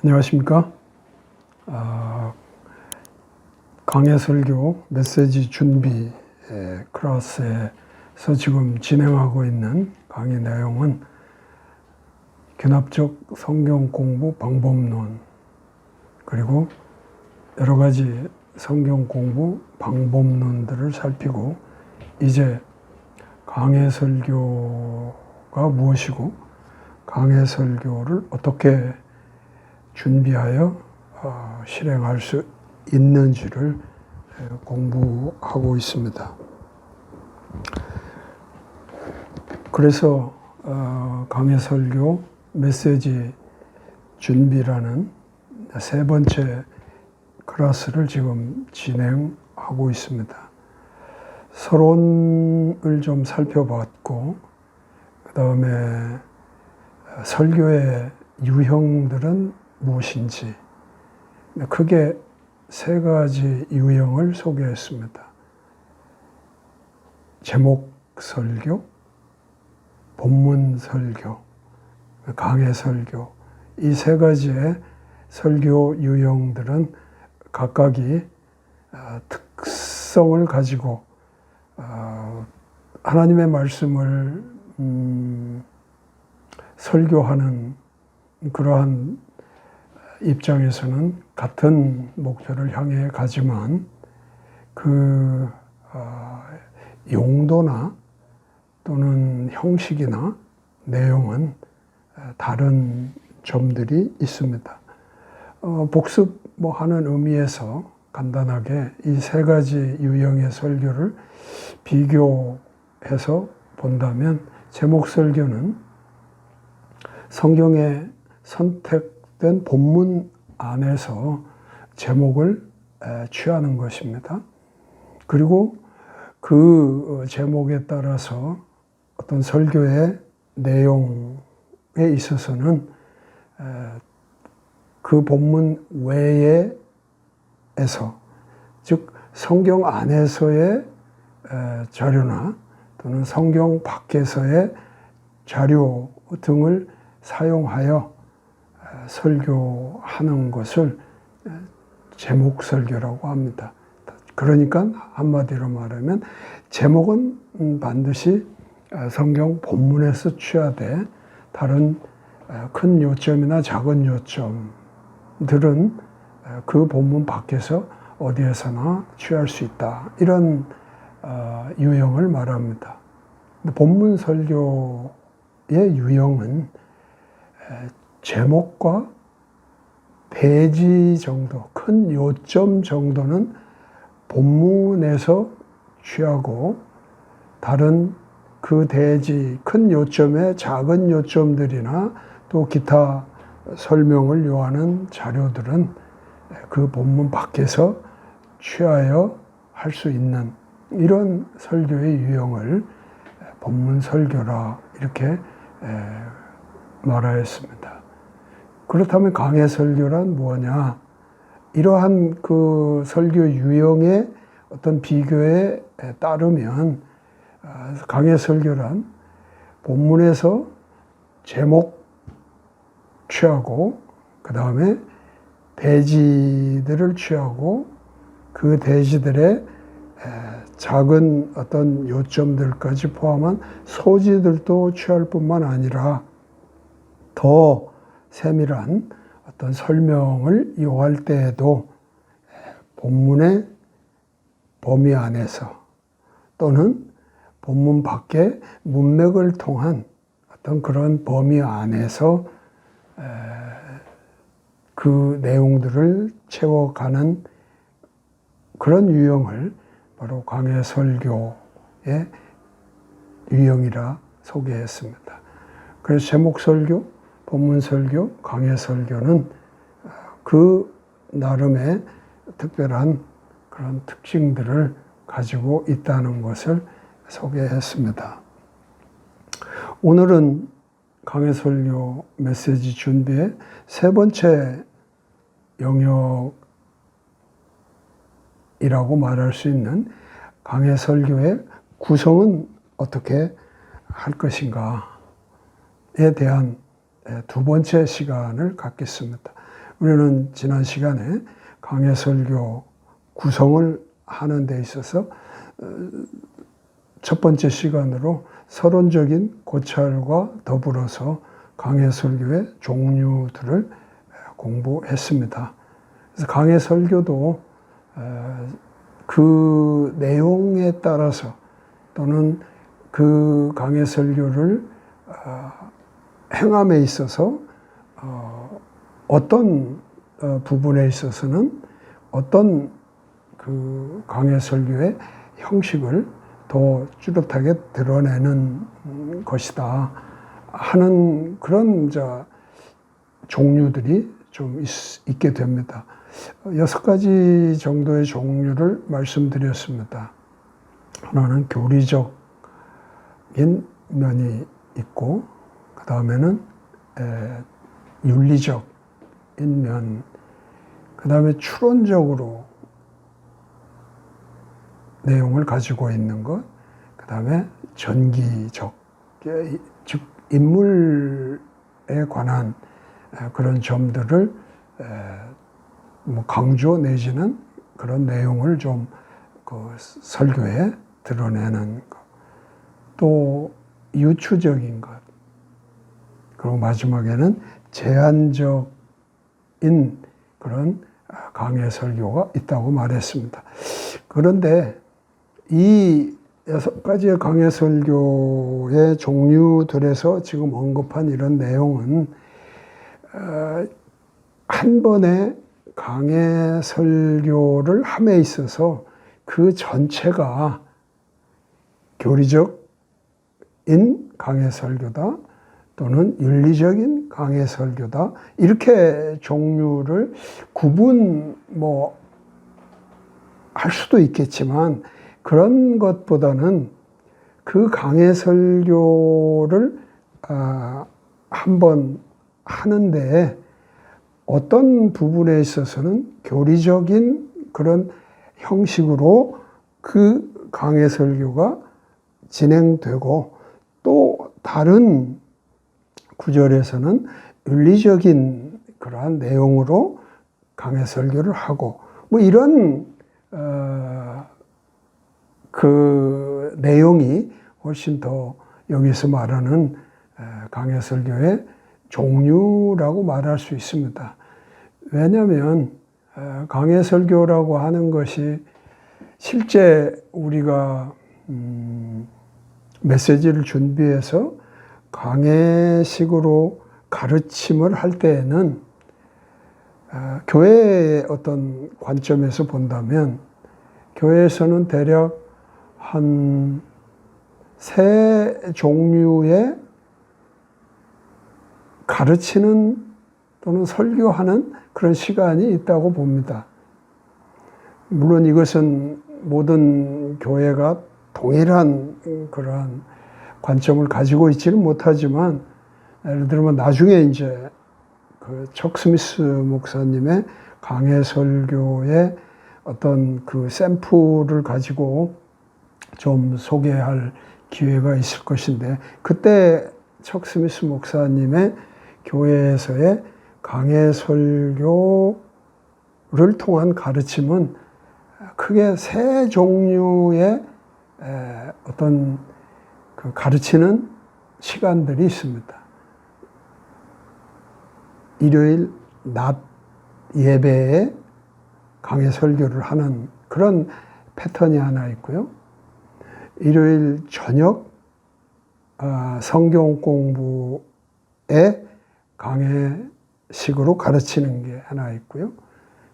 안녕하십니까. 강해설교 메시지 준비 클래스에서 지금 진행하고 있는 강의 내용은 견합적 성경 공부 방법론, 그리고 여러 가지 성경 공부 방법론들을 살피고, 이제 강해설교가 무엇이고 강해설교를 어떻게 준비하여 실행할 수 있는지를 공부하고 있습니다. 그래서 강해설교 메시지 준비라는 세 번째 클래스를 지금 진행하고 있습니다. 서론을 좀 살펴봤고, 그 다음에 설교의 유형들은 무엇인지, 크게 세 가지 유형을 소개했습니다. 제목 설교, 본문 설교, 강해 설교, 이 세 가지의 설교 유형들은 각각이 특성을 가지고 하나님의 말씀을 설교하는 그러한 입장에서는 같은 목표를 향해 가지만 그 용도나 또는 형식이나 내용은 다른 점들이 있습니다. 복습하는 의미에서 간단하게 이 세 가지 유형의 설교를 비교해서 본다면, 제목 설교는 성경에 선택된 본문 안에서 제목을 취하는 것입니다. 그리고 그 제목에 따라서 어떤 설교의 내용에 있어서는 그 본문 외에서, 즉 성경 안에서의 자료나 또는 성경 밖에서의 자료 등을 사용하여 설교하는 것을 제목 설교라고 합니다. 그러니까 한마디로 말하면 제목은 반드시 성경 본문에서 취하되, 다른 큰 요점이나 작은 요점들은 그 본문 밖에서 어디에서나 취할 수 있다, 이런 유형을 말합니다. 본문 설교의 유형은 제목과 대지 정도, 큰 요점 정도는 본문에서 취하고, 다른 그 대지, 큰 요점의 작은 요점들이나 또 기타 설명을 요하는 자료들은 그 본문 밖에서 취하여 할 수 있는 이런 설교의 유형을 본문 설교라 이렇게 말하였습니다. 그렇다면 강해 설교란 뭐냐? 이러한 그 설교 유형의 어떤 비교에 따르면, 강해 설교란 본문에서 제목 취하고, 그 다음에 대지들을 취하고, 그 대지들의 작은 어떤 요점들까지 포함한 소지들도 취할 뿐만 아니라 더 세밀한 어떤 설명을 요할 때에도 본문의 범위 안에서 또는 본문 밖의 문맥을 통한 어떤 그런 범위 안에서 그 내용들을 채워가는 그런 유형을 바로 강해 설교의 유형이라 소개했습니다. 그래서 제목 설교, 본문 설교, 강해 설교는 그 나름의 특별한 그런 특징들을 가지고 있다는 것을 소개했습니다. 오늘은 강해 설교 메시지 준비의 세 번째 영역이라고 말할 수 있는 강해 설교의 구성은 어떻게 할 것인가에 대한 두 번째 시간을 갖겠습니다. 우리는 지난 시간에 강해 설교 구성을 하는 데 있어서 첫 번째 시간으로 서론적인 고찰과 더불어서 강해 설교의 종류들을 공부했습니다. 그래서 강해 설교도 그 내용에 따라서 또는 그 강해 설교를 행함에 있어서 어떤 부분에 있어서는 어떤 그 강해 설교의 형식을 더 뚜렷하게 드러내는 것이다 하는 그런 종류들이 좀 있게 됩니다. 6가지 정도의 종류를 말씀드렸습니다. 하나는 교리적인 면이 있고, 그 다음에는 윤리적인 면, 그 다음에 추론적으로 내용을 가지고 있는 것, 그 다음에 전기적, 즉 인물에 관한 그런 점들을 강조 내지는 그런 내용을 좀 그 설교에 드러내는 것, 또 유추적인 것, 그리고 마지막에는 제한적인 그런 강해 설교가 있다고 말했습니다. 그런데 이 6가지의 강해 설교의 종류들에서 지금 언급한 이런 내용은 한 번에 강해 설교를 함에 있어서 그 전체가 교리적인 강해 설교다 또는 윤리적인 강해 설교다, 이렇게 종류를 할 수도 있겠지만, 그런 것보다는 그 강해 설교를 한번 하는데 어떤 부분에 있어서는 교리적인 그런 형식으로 그 강해 설교가 진행되고, 또 다른 구절에서는 윤리적인 그러한 내용으로 강해 설교를 하고, 이런 그 내용이 훨씬 더 여기서 말하는 강해 설교의 종류라고 말할 수 있습니다. 왜냐하면 강해 설교라고 하는 것이 실제 우리가 메시지를 준비해서 강해식으로 가르침을 할 때에는 교회의 어떤 관점에서 본다면, 교회에서는 대략 한 3종류의 가르치는 또는 설교하는 그런 시간이 있다고 봅니다. 물론 이것은 모든 교회가 동일한 그러한 관점을 가지고 있지는 못하지만, 예를 들면 나중에 이제 그 척 스미스 목사님의 강해 설교의 어떤 그 샘플을 가지고 좀 소개할 기회가 있을 것인데, 그때 척 스미스 목사님의 교회에서의 강해 설교를 통한 가르침은 크게 3종류의 어떤 그 가르치는 시간들이 있습니다. 일요일 낮 예배에 강해 설교를 하는 그런 패턴이 하나 있고요. 일요일 저녁 성경 공부에 강해식으로 가르치는 게 하나 있고요.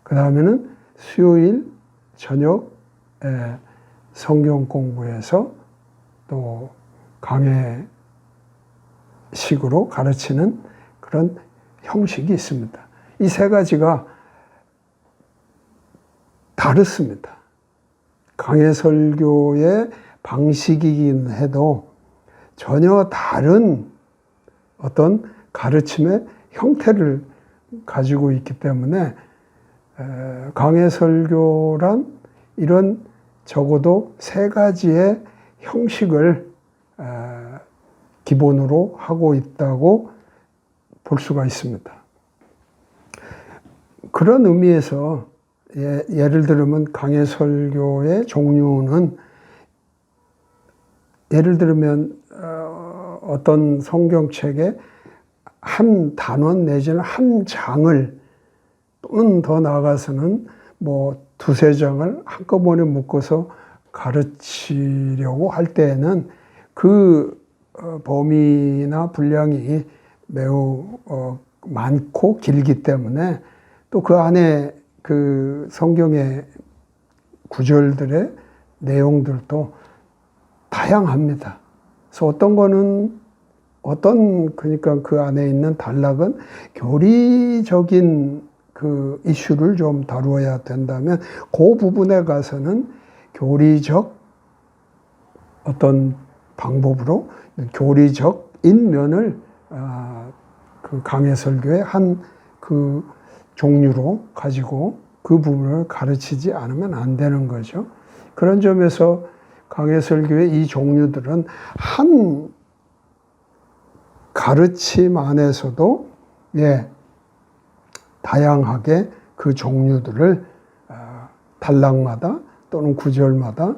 그 다음에는 수요일 저녁 성경 공부에서 또 강해식으로 가르치는 그런 형식이 있습니다. 이 3가지가 다르습니다. 강해 설교의 방식이긴 해도 전혀 다른 어떤 가르침의 형태를 가지고 있기 때문에 강해 설교란 이런 적어도 3가지의 형식을 기본으로 하고 있다고 볼 수가 있습니다. 그런 의미에서 예를 들면 강해설교의 종류는 예를 들면 어떤 성경책에 한 단원 내지는 한 장을 또는 더 나아가서는 뭐 두세 장을 한꺼번에 묶어서 가르치려고 할 때에는 그 범위나 분량이 매우 많고 길기 때문에 또 그 안에 그 성경의 구절들의 내용들도 다양합니다. 그래서 어떤 거는 그러니까 그 안에 있는 단락은 교리적인 그 이슈를 좀 다루어야 된다면 그 부분에 가서는 교리적 어떤 방법으로 교리적인 면을 그 강해설교의 한 그 종류로 가지고 그 부분을 가르치지 않으면 안 되는 거죠. 그런 점에서 강해설교의 이 종류들은 한 가르침 안에서도 다양하게 그 종류들을 단락마다 또는 구절마다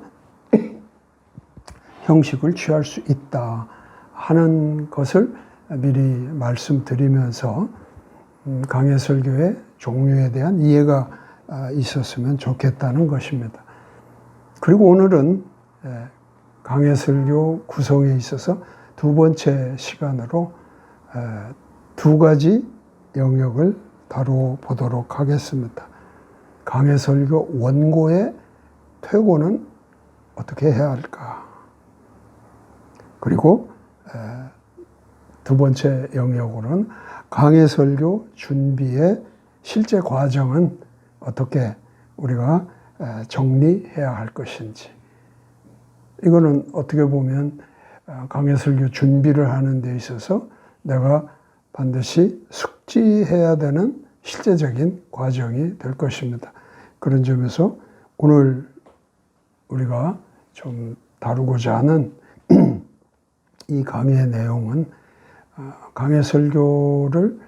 형식을 취할 수 있다 하는 것을 미리 말씀드리면서 강해설교의 종류에 대한 이해가 있었으면 좋겠다는 것입니다. 그리고 오늘은 강해설교 구성에 있어서 두 번째 시간으로 두 가지 영역을 다뤄보도록 하겠습니다. 강해설교 원고의 퇴고는 어떻게 해야 할까? 그리고 두 번째 영역으로는 강해설교 준비의 실제 과정은 어떻게 우리가 정리해야 할 것인지. 이거는 어떻게 보면 강해설교 준비를 하는 데 있어서 내가 반드시 숙지해야 되는 실제적인 과정이 될 것입니다. 그런 점에서 오늘 우리가 좀 다루고자 하는 이 강의의 내용은 강해설교를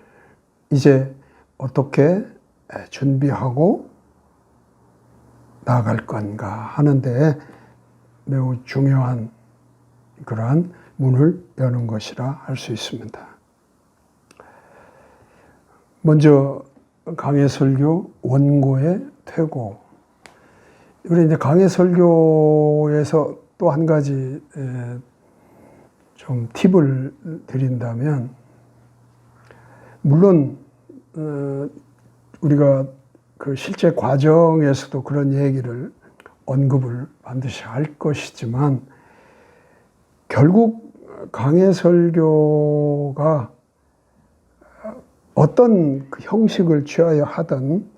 이제 어떻게 준비하고 나아갈 건가 하는데 매우 중요한 그러한 문을 여는 것이라 할 수 있습니다. 먼저 강해설교 원고의 퇴고. 우리 이제 강해설교에서 또 한 가지 좀 팁을 드린다면, 물론 우리가 그 실제 과정에서도 그런 얘기를 언급을 반드시 할 것이지만 결국 강해설교가 어떤 그 형식을 취하여 하든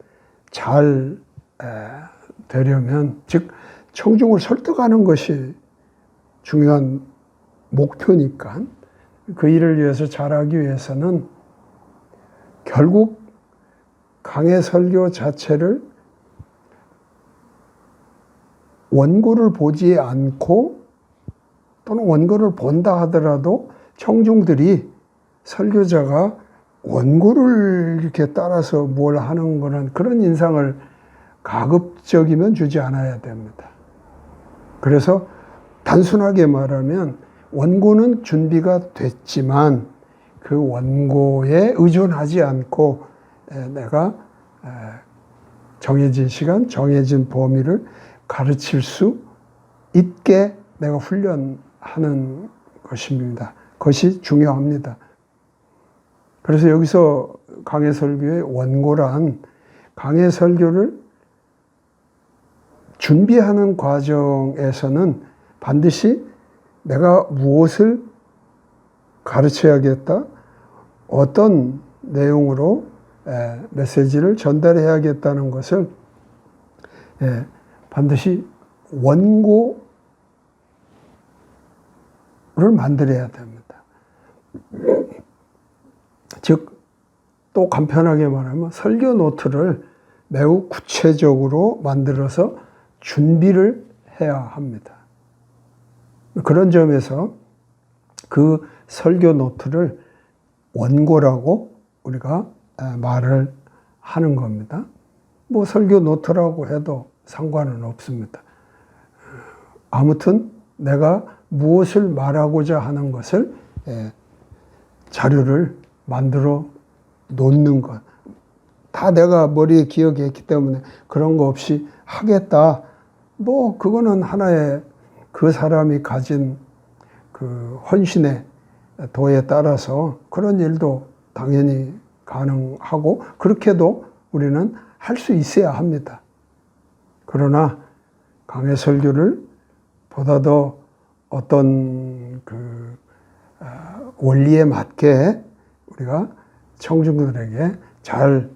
잘 되려면, 즉 청중을 설득하는 것이 중요한 목표니까 그 일을 위해서 잘하기 위해서는 결국 강해설교 자체를 원고를 보지 않고 또는 원고를 본다 하더라도 청중들이 설교자가 원고를 이렇게 따라서 뭘 하는 거는 그런 인상을 가급적이면 주지 않아야 됩니다. 그래서 단순하게 말하면 원고는 준비가 됐지만 그 원고에 의존하지 않고 내가 정해진 시간, 정해진 범위를 가르칠 수 있게 내가 훈련하는 것입니다. 그것이 중요합니다. 그래서 여기서 강해설교의 원고란 강해설교를 준비하는 과정에서는 반드시 내가 무엇을 가르쳐야겠다, 어떤 내용으로 메시지를 전달해야겠다는 것을 반드시 원고를 만들어야 됩니다. 즉, 또 간편하게 말하면 설교 노트를 매우 구체적으로 만들어서 준비를 해야 합니다. 그런 점에서 그 설교 노트를 원고라고 우리가 말을 하는 겁니다. 뭐 설교 노트라고 해도 상관은 없습니다. 아무튼 내가 무엇을 말하고자 하는 것을 자료를 만들어 놓는 것. 다 내가 머리에 기억했기 때문에 그런 거 없이 하겠다. 뭐 그거는 하나의 그 사람이 가진 그 헌신의 도에 따라서 그런 일도 당연히 가능하고 그렇게도 우리는 할 수 있어야 합니다. 그러나 강해 설교를 보다 더 어떤 그 원리에 맞게 우리가 청중들에게 잘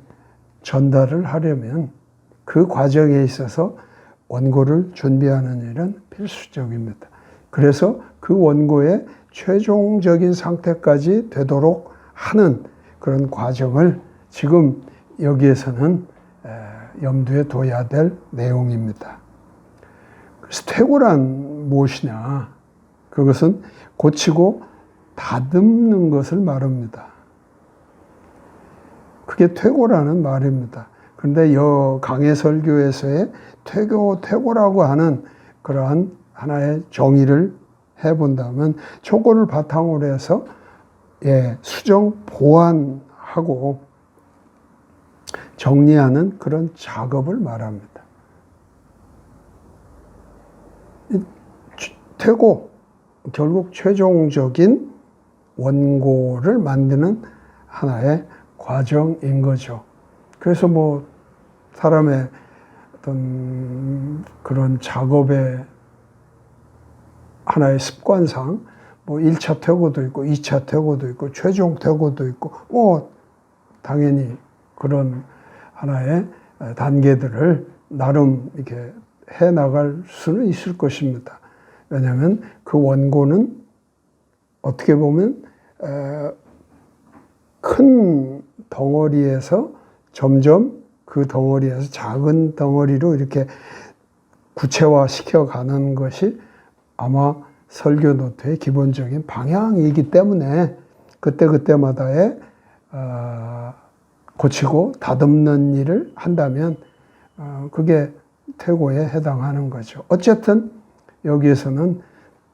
전달을 하려면 그 과정에 있어서 원고를 준비하는 일은 필수적입니다. 그래서 그 원고의 최종적인 상태까지 되도록 하는 그런 과정을 지금 여기에서는 염두에 둬야 될 내용입니다. 그래서 퇴고란 무엇이냐? 그것은 고치고 다듬는 것을 말합니다. 그게 퇴고라는 말입니다. 그런데 강해 설교에서의 퇴고라고 하는 그러한 하나의 정의를 해본다면 초고를 바탕으로 해서 수정 보완하고 정리하는 그런 작업을 말합니다. 퇴고, 결국 최종적인 원고를 만드는 하나의 과정인 거죠. 그래서 뭐 사람의 어떤 그런 작업의 하나의 습관상 뭐 1차 퇴고도 있고 2차 퇴고도 있고 최종 퇴고도 있고 뭐 당연히 그런 하나의 단계들을 나름 이렇게 해 나갈 수는 있을 것입니다. 왜냐하면 그 원고는 어떻게 보면 큰 덩어리에서 점점 그 덩어리에서 작은 덩어리로 이렇게 구체화시켜 가는 것이 아마 설교 노트의 기본적인 방향이기 때문에 그때그때마다의 고치고 다듬는 일을 한다면 그게 퇴고에 해당하는 거죠. 어쨌든 여기에서는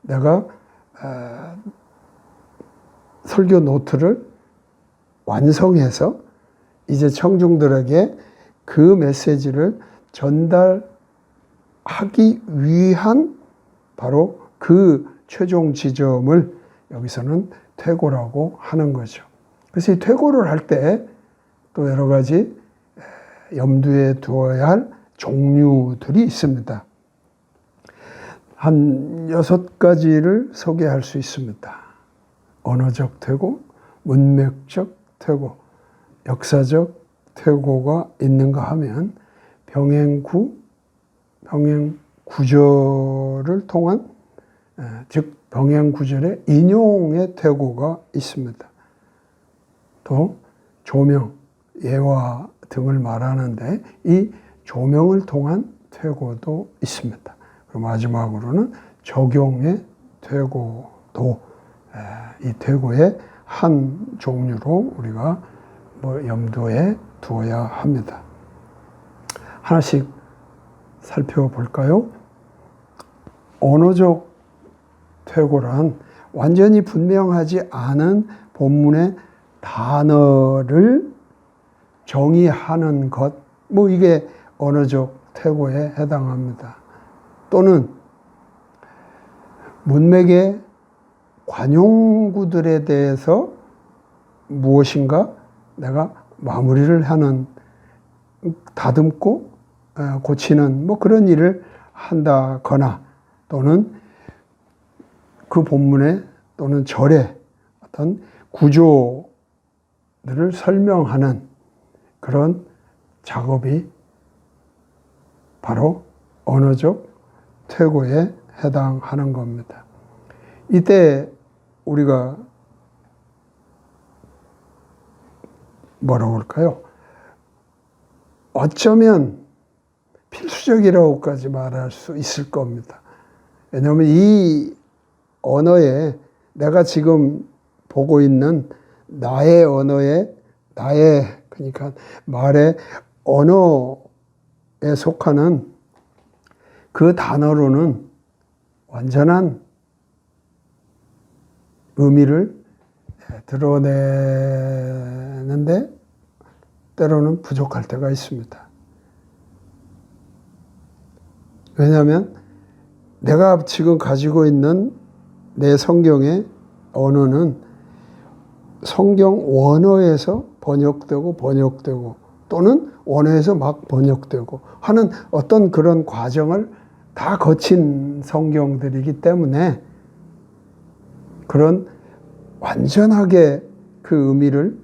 내가 설교 노트를 완성해서 이제 청중들에게 그 메시지를 전달하기 위한 바로 그 최종 지점을 여기서는 퇴고라고 하는 거죠. 그래서 이 퇴고를 할 때 또 여러 가지 염두에 두어야 할 종류들이 있습니다. 한 6가지를 소개할 수 있습니다. 언어적 퇴고, 문맥적 퇴고, 역사적 퇴고가 있는가 하면 병행구절을 통한 즉 병행구절의 인용의 퇴고가 있습니다. 또 조명, 예화 등을 말하는데 이 조명을 통한 퇴고도 있습니다. 그리고 마지막으로는 적용의 퇴고도 이 퇴고의 한 종류로 우리가 염두에 두어야 합니다. 하나씩 살펴볼까요? 언어적 퇴고란 완전히 분명하지 않은 본문의 단어를 정의하는 것, 이게 언어적 퇴고에 해당합니다. 또는 문맥의 관용구들에 대해서 무엇인가 내가 마무리를 하는, 다듬고 고치는 그런 일을 한다거나, 또는 그 본문의 또는 절의 어떤 구조들을 설명하는 그런 작업이 바로 언어적 퇴고에 해당하는 겁니다. 이때 우리가 뭐라고 할까요? 어쩌면 필수적이라고까지 말할 수 있을 겁니다. 왜냐하면 이 언어에 내가 지금 보고 있는 나의 언어에 나의 그러니까 말의 언어에 속하는 그 단어로는 완전한 의미를 드러내는데 때로는 부족할 때가 있습니다. 왜냐하면 내가 지금 가지고 있는 내 성경의 언어는 성경 원어에서 번역되고 또는 원어에서 막 번역되고 하는 어떤 그런 과정을 다 거친 성경들이기 때문에 그런 완전하게 그 의미를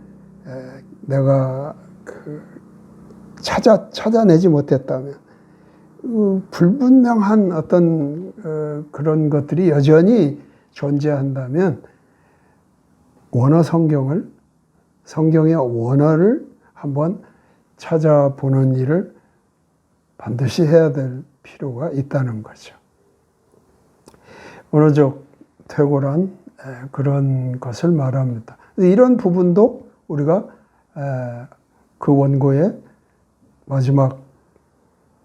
내가 찾아내지 못했다면 불분명한 어떤 그런 것들이 여전히 존재한다면 원어 성경의 원어를 한번 찾아보는 일을 반드시 해야 될 필요가 있다는 거죠. 언어적 퇴고란 그런 것을 말합니다. 이런 부분도 우리가 그 원고의 마지막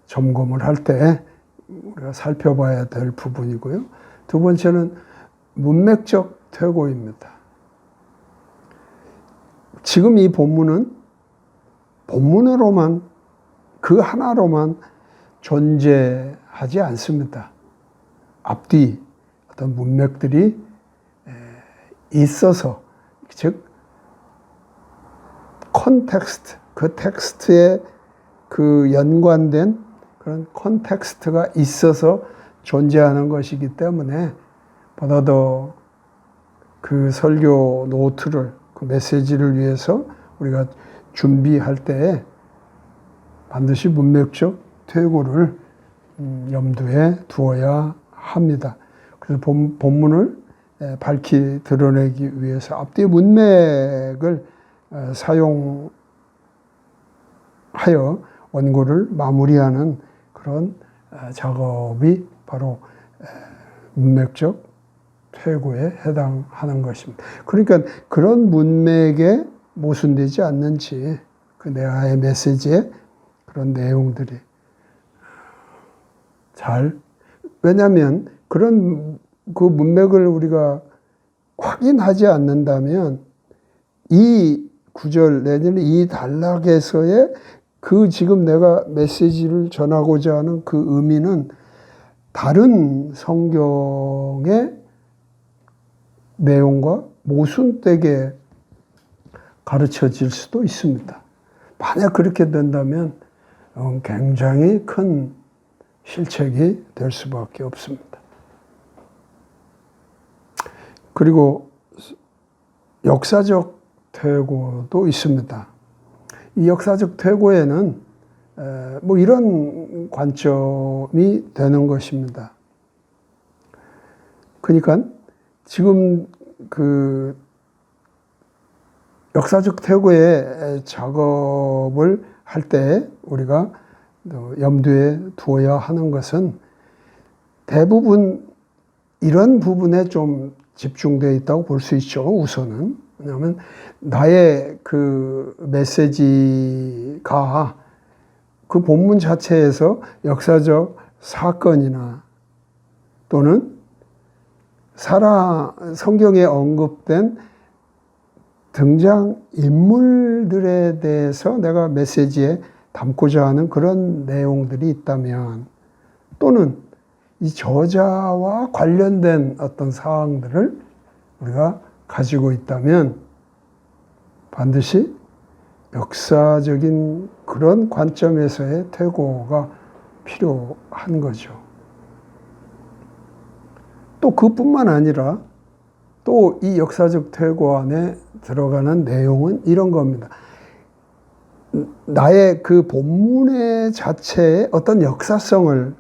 점검을 할 때 우리가 살펴봐야 될 부분이고요. 두 번째는 문맥적 퇴고입니다. 지금 이 본문은 본문으로만 그 하나로만 존재하지 않습니다. 앞뒤 어떤 문맥들이 있어서, 즉 컨텍스트, 그 텍스트에 그 연관된 그런 컨텍스트가 있어서 존재하는 것이기 때문에 보다 더 그 설교 노트를, 그 메시지를 위해서 우리가 준비할 때에 반드시 문맥적 퇴고를 염두에 두어야 합니다. 그래서 본문을 밝히 드러내기 위해서 앞뒤 문맥을 사용하여 원고를 마무리하는 그런 작업이 바로 문맥적 퇴고에 해당하는 것입니다. 그러니까 그런 문맥에 모순되지 않는지 그 내하의 메시지에 그런 내용들이 왜냐하면 그런 그 문맥을 우리가 확인하지 않는다면 이 구절 내지는 이 단락에서의 그 지금 내가 메시지를 전하고자 하는 그 의미는 다른 성경의 내용과 모순되게 가르쳐질 수도 있습니다. 만약 그렇게 된다면 굉장히 큰 실책이 될 수밖에 없습니다. 그리고 역사적 퇴고도 있습니다. 이 역사적 퇴고에는 뭐 이런 관점이 되는 것입니다. 그러니까 지금 그 역사적 퇴고의 작업을 할 때 우리가 염두에 두어야 하는 것은 대부분 이런 부분에 좀 집중되어 있다고 볼 수 있죠. 우선은. 왜냐하면 나의 그 메시지가 그 본문 자체에서 역사적 사건이나 또는 성경에 언급된 등장 인물들에 대해서 내가 메시지에 담고자 하는 그런 내용들이 있다면, 또는 이 저자와 관련된 어떤 사항들을 우리가 가지고 있다면 반드시 역사적인 그런 관점에서의 퇴고가 필요한 거죠. 또 그뿐만 아니라 또 이 역사적 퇴고 안에 들어가는 내용은 이런 겁니다. 나의 그 본문의 자체에 어떤 역사성을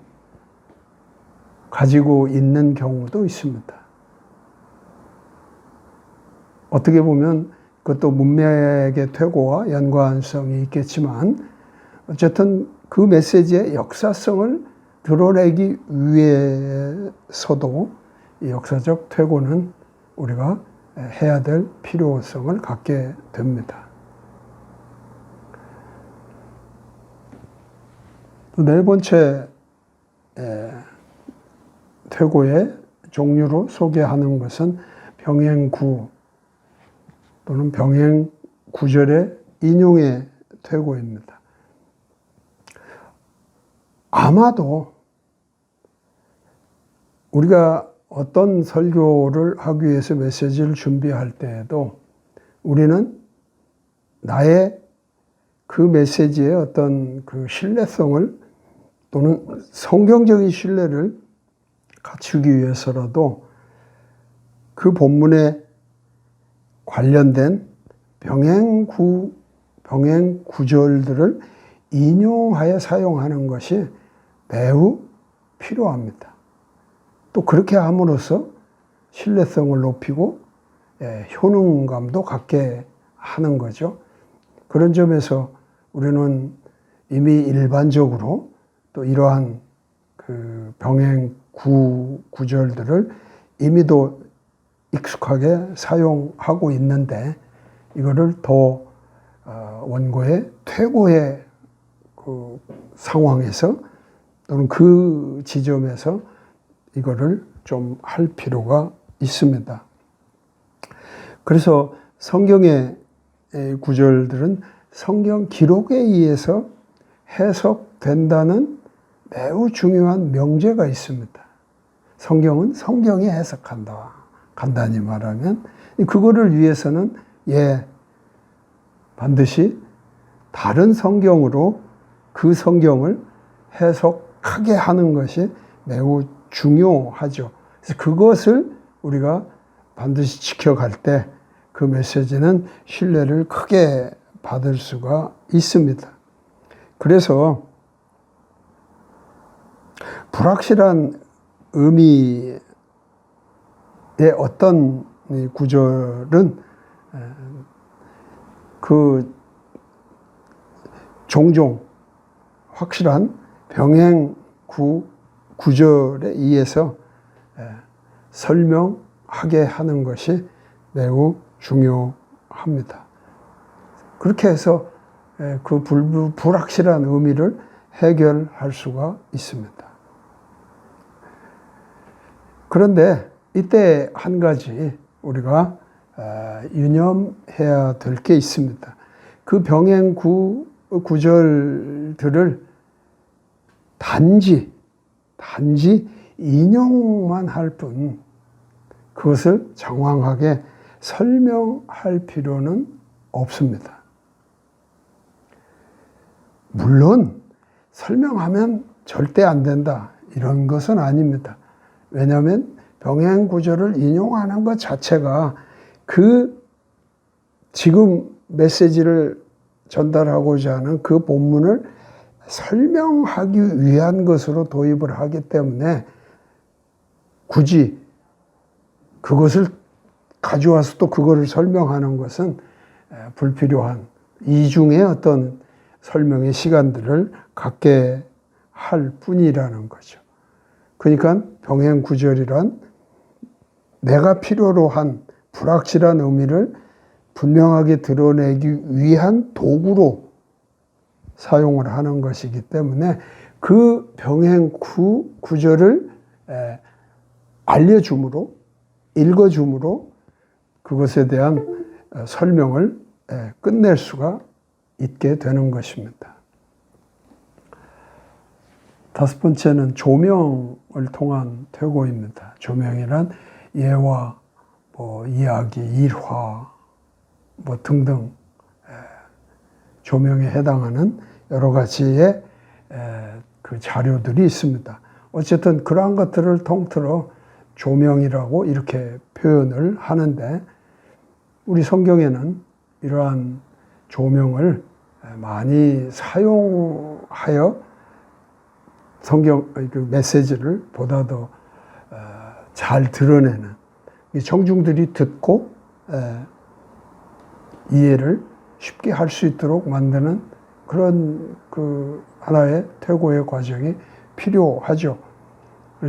가지고 있는 경우도 있습니다. 어떻게 보면 그것도 문맥의 퇴고와 연관성이 있겠지만 어쨌든 그 메시지의 역사성을 드러내기 위해서도 이 역사적 퇴고는 우리가 해야 될 필요성을 갖게 됩니다. 또 네 번째 퇴고의 종류로 소개하는 것은 병행구 또는 병행구절의 인용의 퇴고입니다. 아마도 우리가 어떤 설교를 하기 위해서 메시지를 준비할 때에도 우리는 나의 그 메시지의 어떤 그 신뢰성을 또는 성경적인 신뢰를 갖추기 위해서라도 그 본문에 관련된 병행구절들을 인용하여 사용하는 것이 매우 필요합니다. 또 그렇게 함으로써 신뢰성을 높이고 효능감도 갖게 하는 거죠. 그런 점에서 우리는 이미 일반적으로 또 이러한 그 병행구절들을 이미도 익숙하게 사용하고 있는데 이거를 더 원고의 퇴고의 그 상황에서 또는 그 지점에서 이거를 좀 할 필요가 있습니다. 그래서 성경의 구절들은 성경 기록에 의해서 해석된다는 매우 중요한 명제가 있습니다. 성경은 성경이 해석한다. 간단히 말하면 그거를 위해서는 반드시 다른 성경으로 그 성경을 해석하게 하는 것이 매우 중요하죠. 그래서 그것을 우리가 반드시 지켜갈 때 그 메시지는 신뢰를 크게 받을 수가 있습니다. 그래서 불확실한 의미의 어떤 구절은 그 종종 확실한 병행구절에 의해서 설명하게 하는 것이 매우 중요합니다. 그렇게 해서 그 불확실한 의미를 해결할 수가 있습니다. 그런데 이때 한 가지 우리가 유념해야 될 게 있습니다. 그 병행구절들을 단지 인용만 할 뿐 그것을 장황하게 설명할 필요는 없습니다. 물론 설명하면 절대 안 된다 이런 것은 아닙니다. 왜냐하면 병행구절을 인용하는 것 자체가 그 지금 메시지를 전달하고자 하는 그 본문을 설명하기 위한 것으로 도입을 하기 때문에 굳이 그것을 가져와서 또 그거를 설명하는 것은 불필요한 이중의 어떤 설명의 시간들을 갖게 할 뿐이라는 거죠. 그러니까 병행구절이란 내가 필요로 한 불확실한 의미를 분명하게 드러내기 위한 도구로 사용을 하는 것이기 때문에 그 병행구절을 알려줌으로 읽어줌으로 그것에 대한 설명을 끝낼 수가 있게 되는 것입니다. 다섯 번째는 조명을 통한 퇴고입니다. 조명이란 예화, 이야기, 일화 등등 조명에 해당하는 여러 가지의 그 자료들이 있습니다. 어쨌든 그러한 것들을 통틀어 조명이라고 이렇게 표현을 하는데 우리 성경에는 이러한 조명을 많이 사용하여 성경 그 메시지를 보다 더 잘 드러내는 청중들이 듣고 이해를 쉽게 할 수 있도록 만드는 그런 그 하나의 퇴고의 과정이 필요하죠.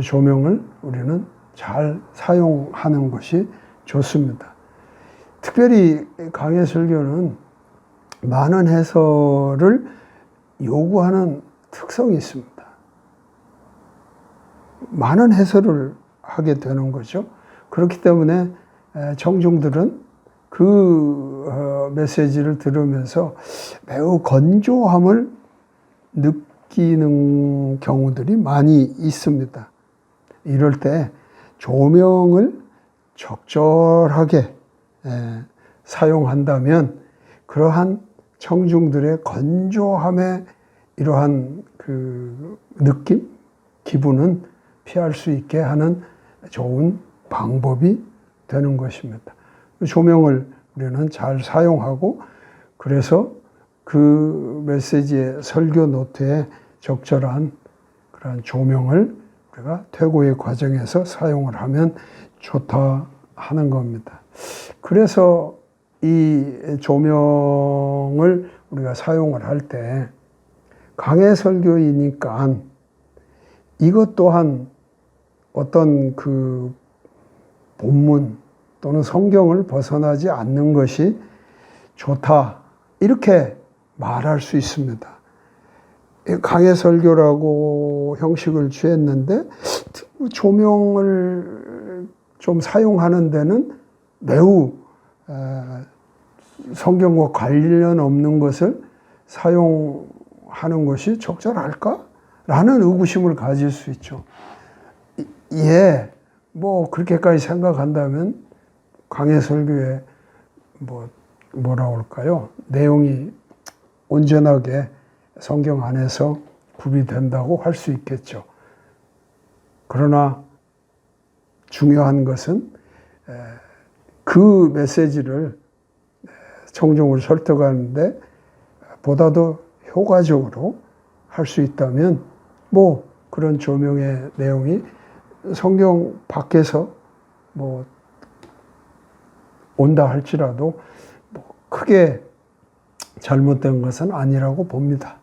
조명을 우리는 잘 사용하는 것이 좋습니다. 특별히 강해 설교는 많은 해설을 요구하는 특성이 있습니다. 많은 해설을 하게 되는 거죠. 그렇기 때문에 청중들은 그 메시지를 들으면서 매우 건조함을 느끼는 경우들이 많이 있습니다. 이럴 때 조명을 적절하게 사용한다면 그러한 청중들의 건조함의 이러한 그 느낌, 기분은 피할 수 있게 하는 좋은 방법이 되는 것입니다. 조명을 우리는 잘 사용하고 그래서 그 메시지의 설교 노트에 적절한 그런 조명을 우리가 퇴고의 과정에서 사용을 하면 좋다 하는 겁니다. 그래서 이 조명을 우리가 사용을 할 때 강해 설교이니까 이것 또한 어떤 그 본문 또는 성경을 벗어나지 않는 것이 좋다 이렇게 말할 수 있습니다. 강해 설교라고 형식을 취했는데 조명을 좀 사용하는 데는 매우 성경과 관련 없는 것을 사용하는 것이 적절할까? 라는 의구심을 가질 수 있죠. 예, 뭐 그렇게까지 생각한다면 강해 설교에 뭐라고 할까요? 내용이 온전하게 성경 안에서 구비된다고 할 수 있겠죠. 그러나 중요한 것은 그 메시지를 청중을 설득하는데 보다도 효과적으로 할 수 있다면 뭐 그런 조명의 내용이 성경 밖에서 뭐 온다 할지라도 뭐 크게 잘못된 것은 아니라고 봅니다.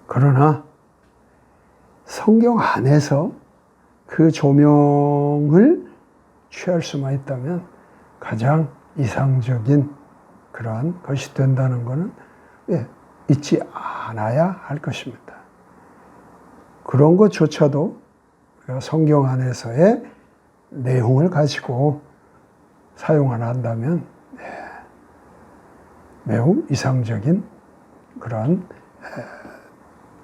그러나 성경 안에서 그 조명을 취할 수만 있다면 가장 이상적인 그러한 것이 된다는 것은 잊지 않아야 할 것입니다. 그런 것조차도 우리가 성경 안에서의 내용을 가지고 사용을 한다면 매우 이상적인 그러한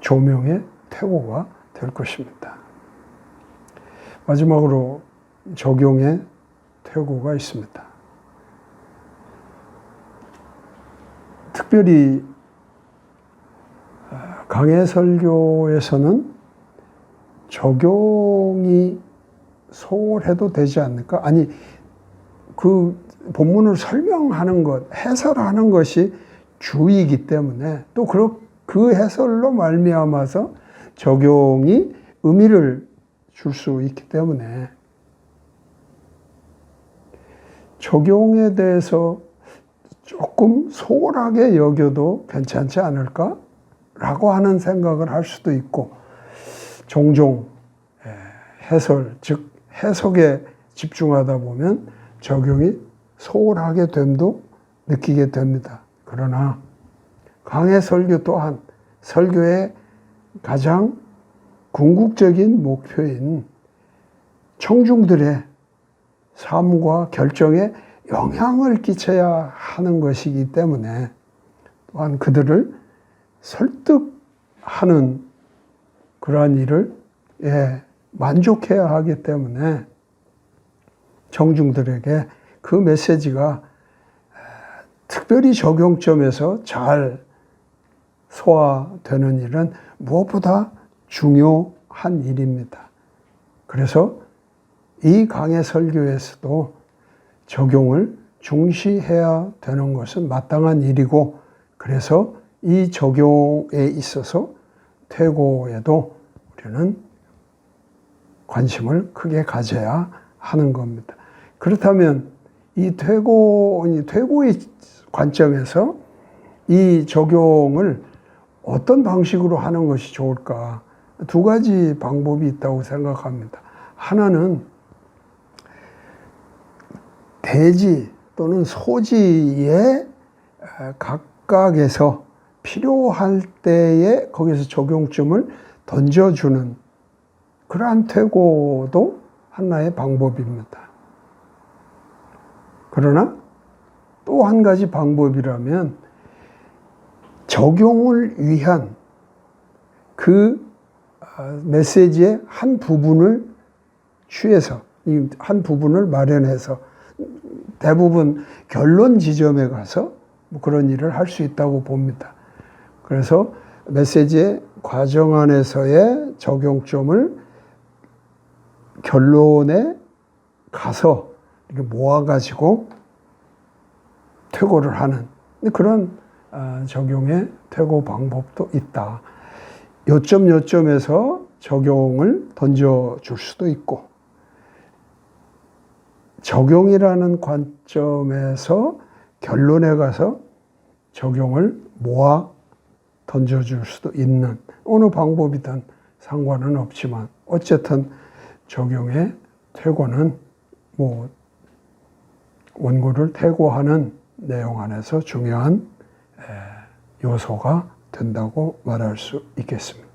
조명의 퇴고가 될 것입니다. 마지막으로 적용의 퇴고가 있습니다. 특별히 강해 설교에서는 적용이 소홀해도 되지 않을까? 아니, 그 본문을 설명하는 것, 해설하는 것이 주이기 때문에 또 그 해설로 말미암아서 적용이 의미를 줄 수 있기 때문에 적용에 대해서 조금 소홀하게 여겨도 괜찮지 않을까? 라고 하는 생각을 할 수도 있고 종종 해설, 즉 해석에 집중하다 보면 적용이 소홀하게 됨도 느끼게 됩니다. 그러나 강해 설교 또한 설교의 가장 궁극적인 목표인 청중들의 삶과 결정에 영향을 끼쳐야 하는 것이기 때문에 또한 그들을 설득하는 그러한 일을 만족해야 하기 때문에 청중들에게 그 메시지가 특별히 적용점에서 잘 소화되는 일은 무엇보다 중요한 일입니다. 그래서 이 강해 설교에서도 적용을 중시해야 되는 것은 마땅한 일이고 그래서 이 적용에 있어서 퇴고에도 우리는 관심을 크게 가져야 하는 겁니다. 그렇다면 이 퇴고의 관점에서 이 적용을 어떤 방식으로 하는 것이 좋을까? 두 가지 방법이 있다고 생각합니다. 하나는 대지 또는 소지에 각각에서 필요할 때에 거기서 적용점을 던져주는 그러한 퇴고도 하나의 방법입니다. 그러나 또 한 가지 방법이라면 적용을 위한 그 메시지의 한 부분을 취해서, 한 부분을 마련해서 대부분 결론 지점에 가서 뭐 그런 일을 할 수 있다고 봅니다. 그래서 메시지의 과정 안에서의 적용점을 결론에 가서 이렇게 모아가지고 퇴고를 하는 그런 적용의 퇴고 방법도 있다. 요점에서 적용을 던져줄 수도 있고, 적용이라는 관점에서 결론에 가서 적용을 모아 던져줄 수도 있는 어느 방법이든 상관은 없지만 어쨌든 적용의 퇴고는 뭐 원고를 퇴고하는 내용 안에서 중요한 요소가 된다고 말할 수 있겠습니다.